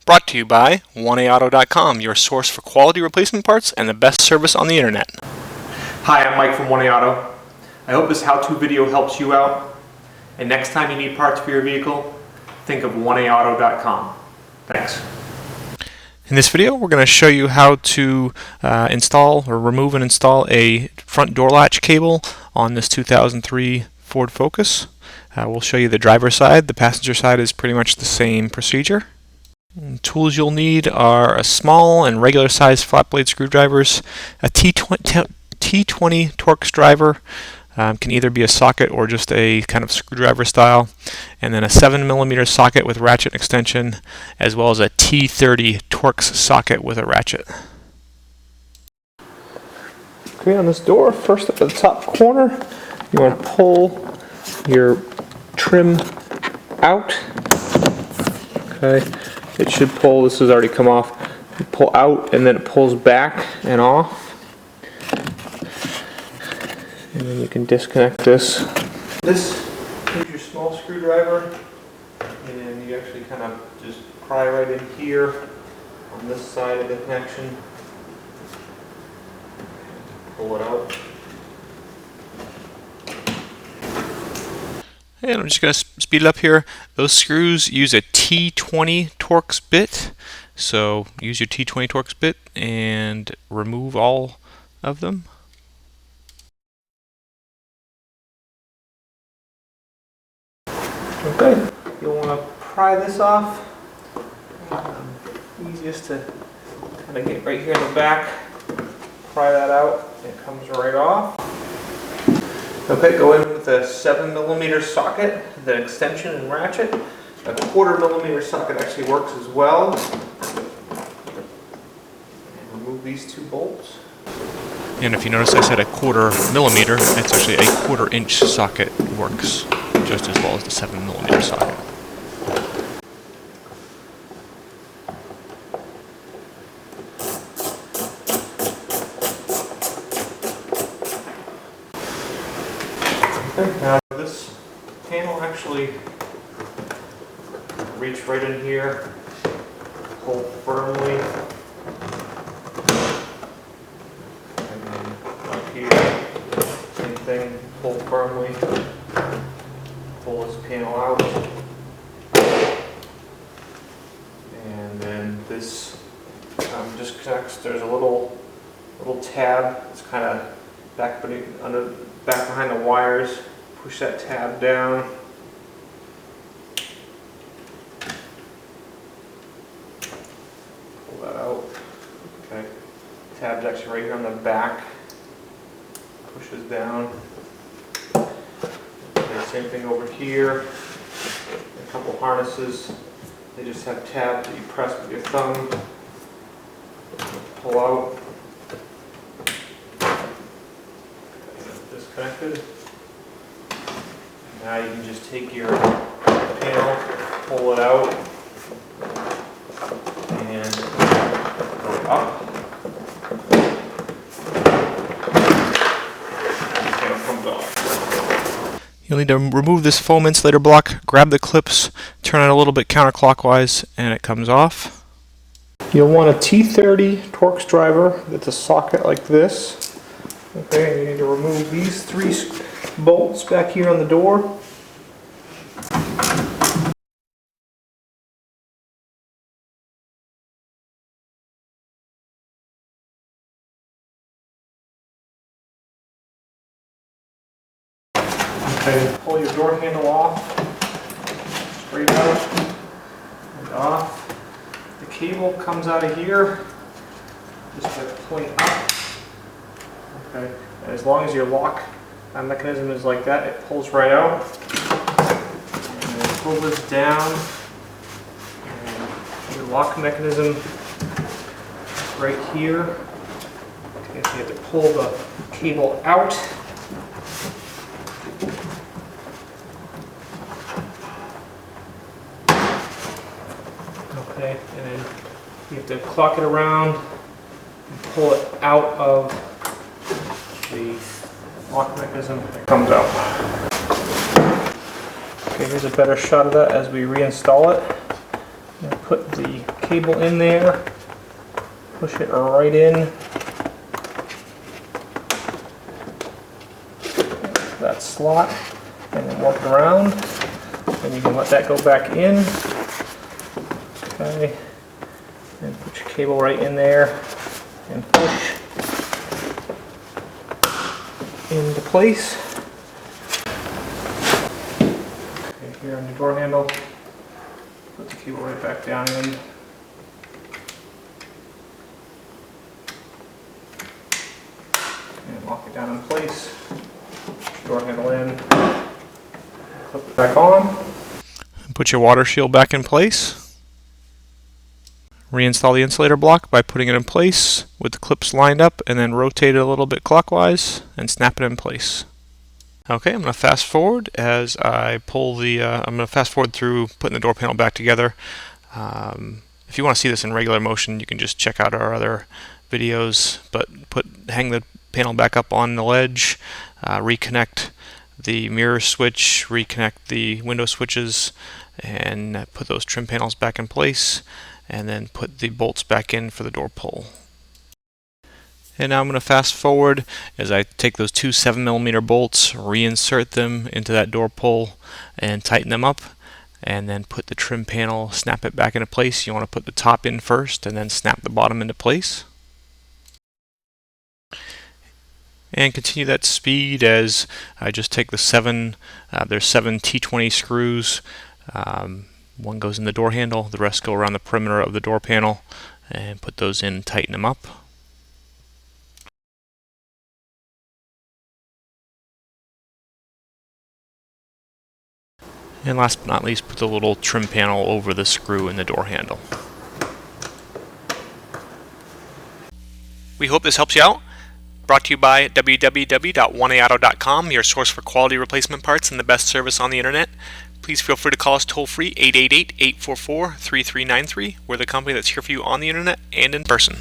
Brought to you by 1AAuto.com, your source for quality replacement parts and the best service on the internet. Hi, I'm Mike from 1AAuto. I hope this how-to video helps you out. And next time you need parts for your vehicle, think of 1AAuto.com. Thanks. In this video, we're going to show you how to install or remove and install a front door latch cable on this 2003 Ford Focus. We'll show you the driver's side. The passenger side is pretty much the same procedure. Tools you'll need are a small and regular size flat blade screwdrivers, a T20 Torx driver, can either be a socket or just a kind of screwdriver style, and then a 7mm socket with ratchet extension, as well as a T30 Torx socket with a ratchet. Okay, on this door, first up at the top corner, you want to pull your trim out. Okay. It should pull, this has already come off, you pull out and then it pulls back and off. And then you can disconnect this. This is your small screwdriver, and then you actually kind of just pry right in here on this side of the connection. Pull it out. And I'm just going to speed it up here. Those screws use a T20 Torx bit, so use your T20 Torx bit and remove all of them. Okay, you'll want to pry this off. Easiest to kind of get right here in the back, pry that out, it comes right off. Okay, go in with a 7mm socket, the extension and ratchet. A 1/4mm socket actually works as well. And remove these two bolts. And if you notice I said a 1/4mm, it's actually a 1/4 inch socket works just as well as the 7mm socket. Now this panel actually reach right in here, pull firmly, and then up here, same thing, pull firmly, pull this panel out, and then this just connects. There's a little tab. It's kind of back behind the wires. Push that tab down. Pull that out. Okay. Tab's actually right here on the back. Pushes down. Okay, same thing over here. A couple harnesses. They just have tabs that you press with your thumb. Pull out. Disconnected. Now you can just take your panel, pull it out, and go up. And the panel comes off. You'll need to remove this foam insulator block, grab the clips, turn it a little bit counterclockwise, and it comes off. You'll want a T30 Torx driver that's a socket like this. Okay, you need to remove these 3 bolts back here on the door. Okay, pull your door handle off, straight out and off. The cable comes out of here just by pulling up. Okay, and as long as your lock mechanism is like that, it pulls right out. And then pull this down, and your lock mechanism right here. Okay, so you have to pull the cable out. Okay, and then you have to clock it around and pull it out of the lock mechanism that comes out. Okay, here's a better shot of that as we reinstall it. put the cable in there, push it right in. That slot, and then work it around. Then you can let that go back in. Okay. And put your cable right in there and push into place. Okay, here on the door handle, put the cable right back down in. And lock it down in place. Door handle in, clip it back on. Put your water shield back in place. Reinstall the insulator block by putting it in place with the clips lined up, and then rotate it a little bit clockwise and snap it in place. Okay, I'm going to fast forward as I pull the, I'm going to fast forward through putting the door panel back together. If you want to see this in regular motion, you can just check out our other videos, but hang the panel back up on the ledge, reconnect the mirror switch, reconnect the window switches, and put those trim panels back in place, and then put the bolts back in for the door pull. And now I'm going to fast forward as I take those two 7mm bolts, reinsert them into that door pull and tighten them up, and then put the trim panel, snap it back into place. You want to put the top in first and then snap the bottom into place. And continue that speed as I just take the there's 7 T20 screws. One goes in the door handle, the rest go around the perimeter of the door panel, and put those in and tighten them up. And last but not least, put the little trim panel over the screw in the door handle. We hope this helps you out. Brought to you by www.oneauto.com, your source for quality replacement parts and the best service on the internet. Please feel free to call us toll-free 888-844-3393. We're the company that's here for you on the internet and in person.